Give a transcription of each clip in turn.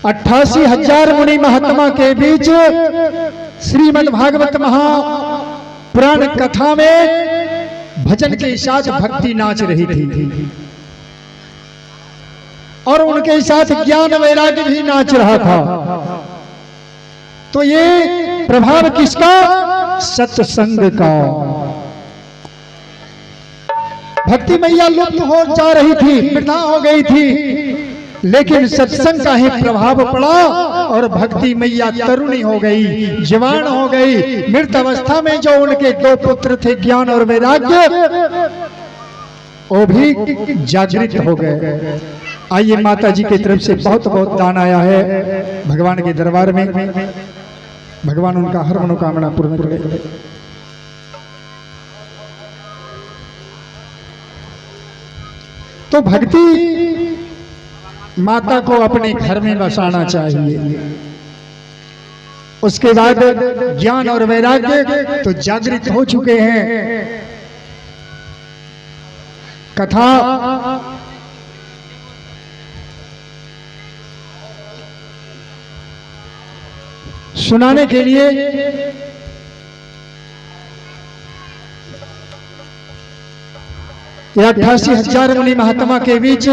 88,000 मुनि महात्मा के बीच श्रीमद् भागवत महापुराण कथा में भजन के साथ भक्ति नाच रही थी और उनके साथ ज्ञान वैराग्य भी नाच रहा था। तो ये प्रभाव किसका? सत्संग का। भक्ति मैया लुप्त हो जा रही थी, मृदा हो गई थी, लेकिन सत्संग का ही प्रभाव पड़ा और भक्ति मैया तरुणी हो गई, जवान हो गई। मृत अवस्था में जो उनके 2 पुत्र थे ज्ञान और वैराग्य, वो भी जागृत हो गए। आइए माता जी की तरफ से बहुत बहुत दान आया है भगवान के दरबार में। भगवान उनका हर मनोकामना पूर्ण करे। तो भक्ति माता को अपने घर में बसाना चाहिए। उसके बाद ज्ञान और वैराग्य तो जागृत हो चुके हैं। कथा सुनाने के लिए 88,000 मुनि महात्मा के बीच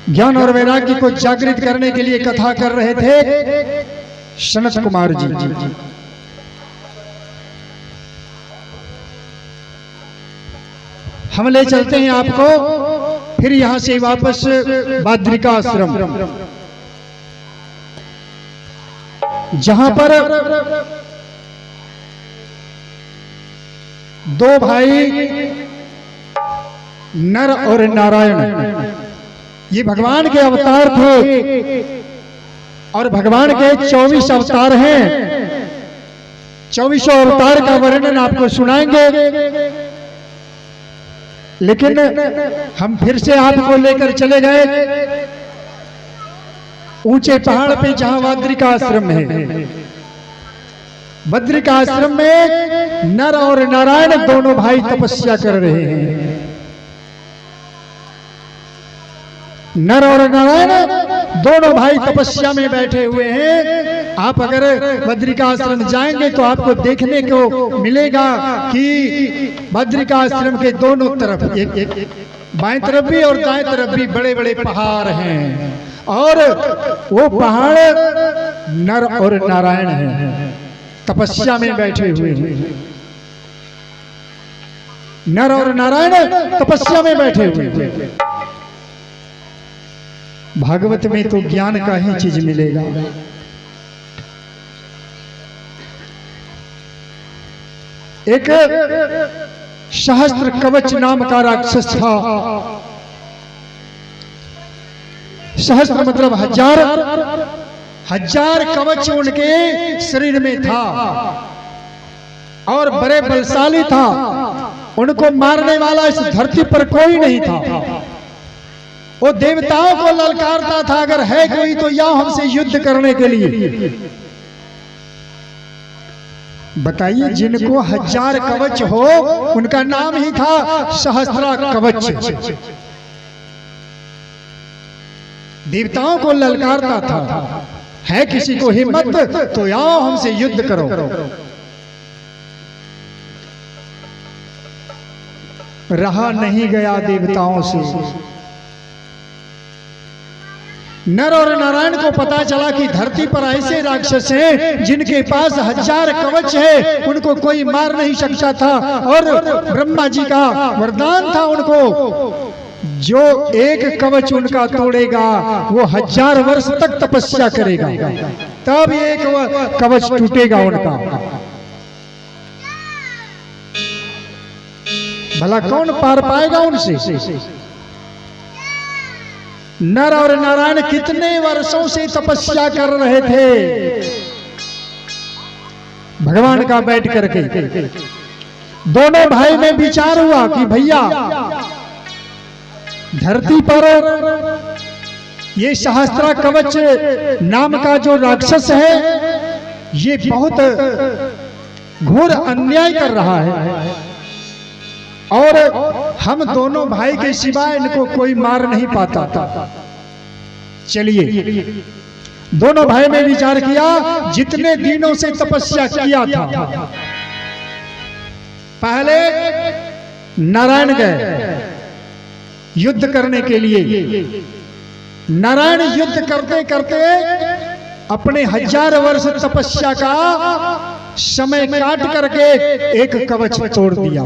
ज्ञान और वैराग्य को जागृत करने के लिए कथा कर रहे थे सनत कुमार जी। हम ले चलते हैं आपको फिर यहां से वापस बाद्रिका आश्रम, जहां पर 2 भाई नर और नारायण, ये भगवान के अवतार थे और भगवान के 24 अवतार हैं। 24 अवतार का वर्णन आपको सुनाएंगे, लेकिन हम फिर से आपको लेकर चले गए ऊंचे पहाड़ पे जहां बद्रिका आश्रम है। बद्रिका आश्रम में नर और नारायण दोनों भाई तपस्या कर रहे हैं। नर और नारायण दोनों भाई तपस्या में बैठे हुए हैं। आप अगर बद्रिका आश्रम जाएंगे तो आपको देखने को मिलेगा कि बद्रिका आश्रम के दोनों तरफ एक बाएं तरफ भी और दाएं तरफ भी बड़े बड़े पहाड़ हैं और वो पहाड़ नर और नारायण हैं, तपस्या में बैठे हुए हैं। नर और नारायण तपस्या में बैठे हुए हैं। भागवत में तो ज्ञान का ही चीज मिलेगा। एक सहस्त्र कवच नाम का राक्षस था। सहस्त्र मतलब हजार कवच उनके शरीर में था और बड़े बलशाली था। उनको मारने वाला इस धरती पर कोई नहीं था। वो देवताओं को ललकारता था, अगर है कोई तो या हमसे युद्ध करने के लिए। बताइए, जिनको 1000 कवच हो उनका नाम ही था सहस्त्र कवच। देवताओं को ललकारता था, है किसी को हिम्मत तो आओ हमसे युद्ध करो। रहा नहीं गया देवताओं से। नर और नारायण को पता चला कि धरती पर ऐसे राक्षस हैं जिनके पास 1000 कवच है, उनको कोई मार नहीं सकता था। और ब्रह्मा जी का वरदान था उनको, जो एक कवच उनका तोड़ेगा वो 1000 वर्ष तक तपस्या करेगा, तब एक कवच टूटेगा उनका। भला कौन पार पाएगा उनसे? नर और नारायण कितने वर्षों से तपस्या कर रहे थे भगवान का बैठ करके। दोनों भाई में विचार हुआ कि भैया धरती पर ये सहस्त्र कवच नाम का जो राक्षस है ये बहुत घोर अन्याय कर रहा है और हम दोनों भाई के सिवाय इनको कोई मार नहीं पाता था। चलिए, दोनों भाई ने विचार किया, जितने दिनों से तपस्या किया था, पहले नारायण गए युद्ध करने के लिए। नारायण युद्ध करते करते अपने 1000 वर्ष तपस्या का समय काट करके एक कवच तोड़ दिया।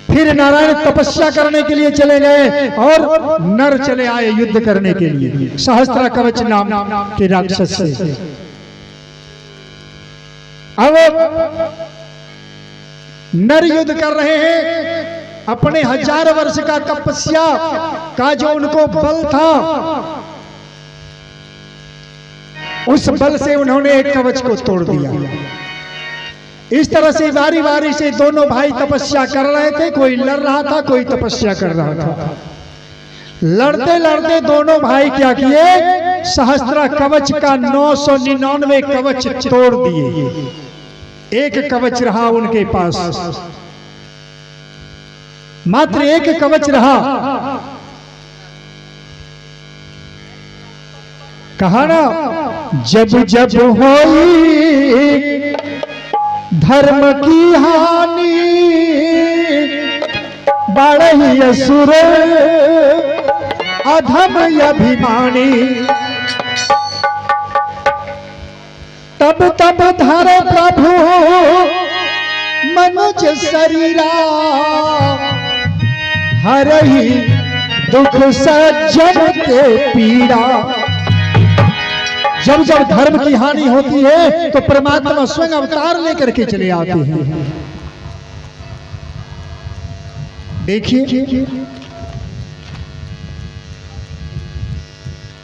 फिर नारायण तपस्या करने के लिए चले गए और नर चले आए युद्ध करने के लिए सहस्त्र कवच नाम के राक्षस से। अब नर युद्ध कर रहे हैं, अपने 1000 वर्ष का तपस्या का जो उनको बल था, उस बल से उन्होंने एक कवच को तोड़ दिया। इस तरह से बारी बारी से दोनों भाई तपस्या कर रहे थे, कोई लड़ रहा था, कोई तपस्या कर रहा था। लड़ते लड़ते दोनों भाई क्या किए, सहस्त्र कवच का 999 कवच तोड़ दिए। एक कवच रहा उनके पास, मात्र एक कवच रहा। कहा ना, जब जब होई धर्म की हानि, बढ़ई असुर अधम अभिमानी, तब तब धर प्रभु मनुज शरीरा, हरहि दुख सज्जन के पीड़ा। जब जब धर्म की हानि होती है तो परमात्मा स्वयं अवतार लेकर के चले आते हैं। देखिए,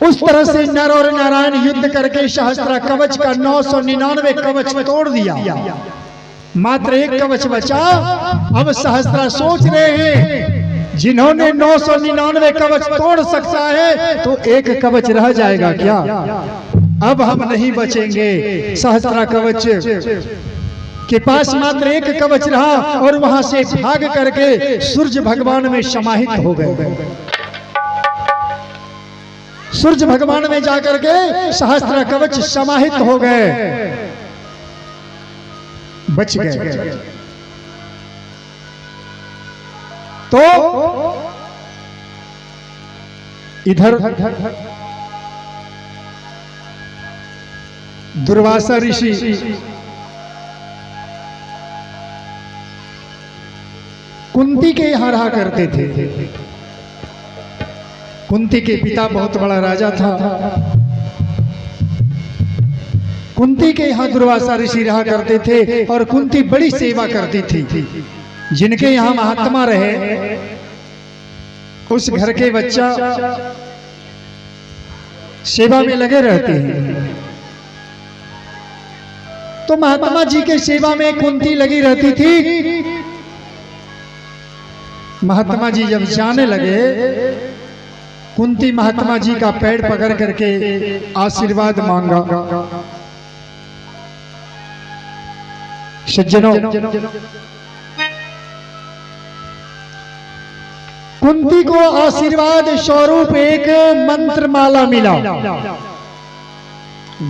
उस तरह से नर और नारायण युद्ध करके सहस्त्र कवच का 999 कवच तोड़ दिया, मात्र एक कवच बचा। अब सहस्त्र सोच रहे हैं, जिन्होंने 999 कवच तोड़ सकता है तो एक कवच रह जाएगा क्या? अब हम नहीं बचेंगे। सहस्त्र कवच के पास मात्र एक कवच रहा और वहां से भाग करके सूर्य भगवान में समाहित हो गए। सूर्य भगवान में जाकर के सहस्त्र कवच समाहित हो गए, बच गए। तो इधर दुर्वासा ऋषि कुंती के यहाँ रहा करते थे। कुंती के पिता बहुत बड़ा राजा था। कुंती के यहाँ दुर्वासा ऋषि रहा करते थे और कुंती बड़ी सेवा करती थी। जिनके यहाँ महात्मा रहे, उस घर के बच्चा सेवा में लगे रहते हैं। तो महात्मा जी के सेवा में कुंती लगी रहती थी। महात्मा जी जब जाने लगे, कुंती महात्मा जी का पैर पकड़ करके आशीर्वाद मांगा। सज्जनों, कुंती को आशीर्वाद स्वरूप एक मंत्र माला मिला।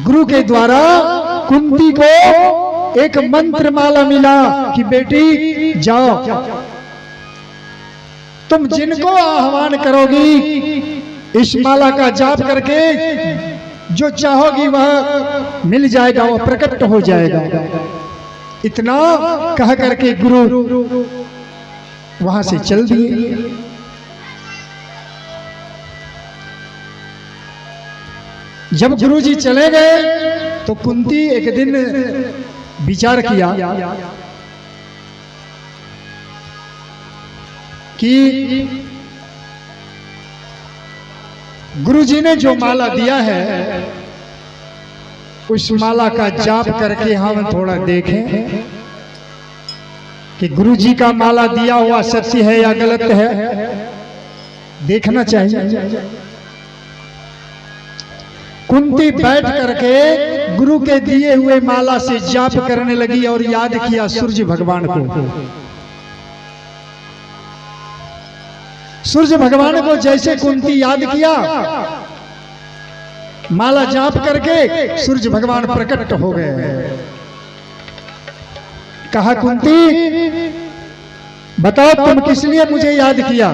गुरु के द्वारा कुंती को एक मंत्र माला मिला कि बेटी जाओ, तुम जिनको आह्वान करोगी इस माला का जाप करके जो चाहोगी वह मिल जाएगा, वह प्रकट हो जाएगा। इतना कह करके गुरु वहां से चल दिए। जब गुरुजी चले गए तो कुंती एक दिन विचार किया कि गुरुजी ने जो माला दिया है उस माला का जाप करके हम थोड़ा देखें कि गुरुजी का माला दिया हुआ सत्य है या गलत है, देखना चाहिए। कुंती बैठ करके गुरु के दिए हुए माला से जाप करने लगी और याद किया सूर्य भगवान को। सूर्य भगवान को जैसे कुंती याद किया, माला जाप करके सूर्य भगवान प्रकट हो गए। कहा कुंती बताओ तुम किस लिए मुझे याद किया?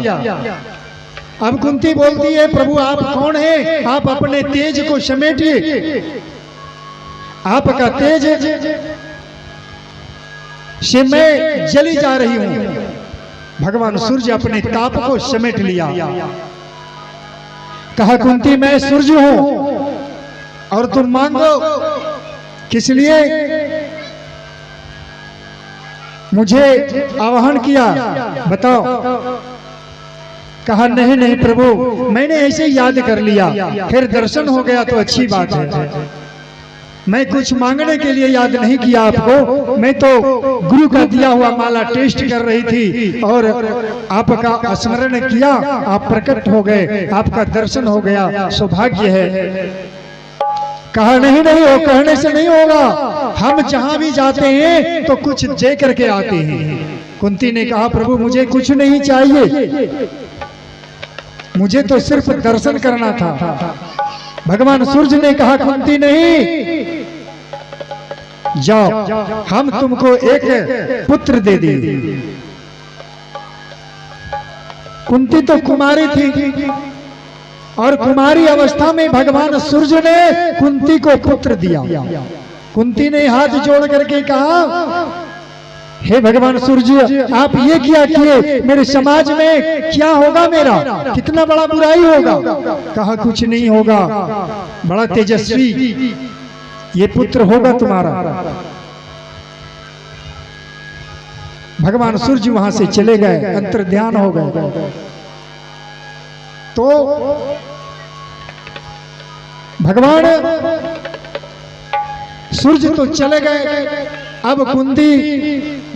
अब कुंती बोलती है प्रभु आप कौन हैं? आप अपने तेज को समेटिए, आपका तेज से मैं जली जा रही हूं। भगवान सूर्य अपने ताप को समेट लिया। कहा कुंती मैं सूर्य हूं और तुम मांगो किस लिए मुझे आवाहन किया, बताओ। कहा नहीं नहीं प्रभु मैंने ऐसे याद कर लिया, फिर दर्शन हो गया तो अच्छी बात है। मैं कुछ मांगने के लिए याद नहीं किया आपको, मैं तो गुरु का दिया हुआ माला टेस्ट कर रही थी और आपका स्मरण किया, आप प्रकट हो गए, आपका दर्शन हो गया, सौभाग्य है। कहा नहीं नहीं वो कहने से नहीं होगा, हम जहां भी जाते हैं तो कुछ दे करके आते हैं। कुंती ने कहा प्रभु मुझे कुछ नहीं चाहिए, मुझे तो सिर्फ दर्शन करना था। भगवान सूर्य ने कहा कुंती नहीं, जाओ हम तुमको एक पुत्र दे देंगे। कुंती तो कुमारी थी और कुमारी अवस्था में भगवान सूर्य ने कुंती को पुत्र दिया। कुंती ने हाथ जोड़ करके कहा हे भगवान सूर्य आप ये क्या किए, मेरे समाज में क्या होगा, मेरा कितना बड़ा बुराई होगा। कहा कुछ नहीं होगा, बड़ा तेजस्वी ये पुत्र होगा तुम्हारा। भगवान सूर्य वहां से चले गए, अंतर्ध्यान हो गए। तो भगवान सूर्य तो चले गए, अब कुंती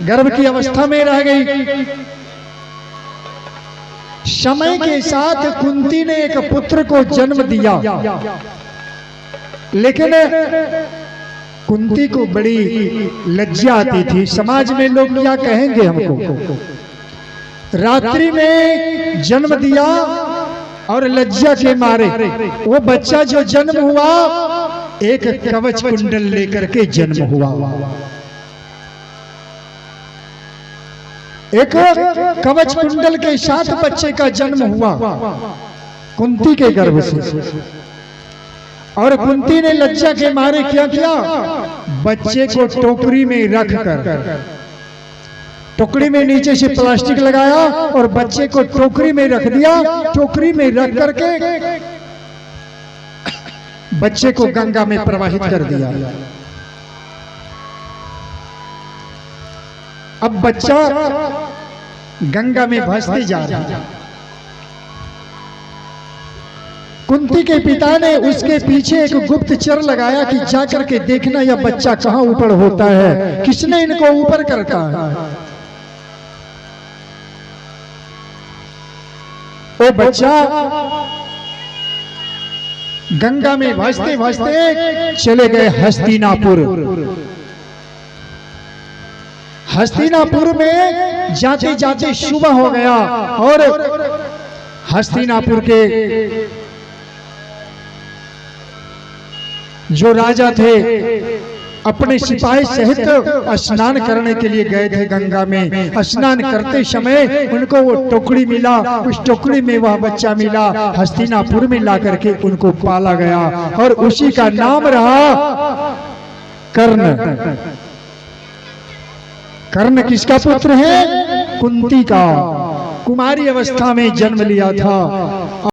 गर्भ की अवस्था में रह गई। समय के साथ कुंती ने एक पुत्र को जन्म दिया, लेकिन कुंती को बड़ी लज्जा आती थी, समाज में लोग क्या कहेंगे हमको। रात्रि में जन्म दिया और लज्जा के मारे वो बच्चा जो जन्म हुआ एक कवच कुंडल लेकर के जन्म हुआ। एक कवच कुंडल के साथ बच्चे का जन्म हुआ कुंती के गर्भ से। और कुंती ने लज्जा के मारे क्या किया, बच्चे को टोकरी में रख कर, टोकरी में नीचे से प्लास्टिक लगाया और बच्चे को टोकरी में रख दिया। टोकरी में रख करके बच्चे को गंगा में प्रवाहित कर दिया। अब बच्चा गंगा में भासते जा रहा है। कुंती के पिता ने उसके पीछे एक गुप्तचर लगाया कि जाकर के देखना यह बच्चा कहां ऊपर होता है, किसने इनको ऊपर करता है। वो बच्चा गंगा में भासते भासते चले गए हस्तिनापुर। हस्तिनापुर में जाते जाते सुबह हो गया और हस्तिनापुर के जो राजा थे अपने सिपाही सहित स्नान करने के लिए गए थे गंगा में। स्नान करते समय उनको वो टोकरी मिला, उस टोकरी में वह बच्चा मिला। हस्तिनापुर में ला करके उनको पाला गया और उसी का नाम रहा कर्ण। कर्ण किसका पुत्र है? कुंती का। कुमारी अवस्था में जन्म लिया था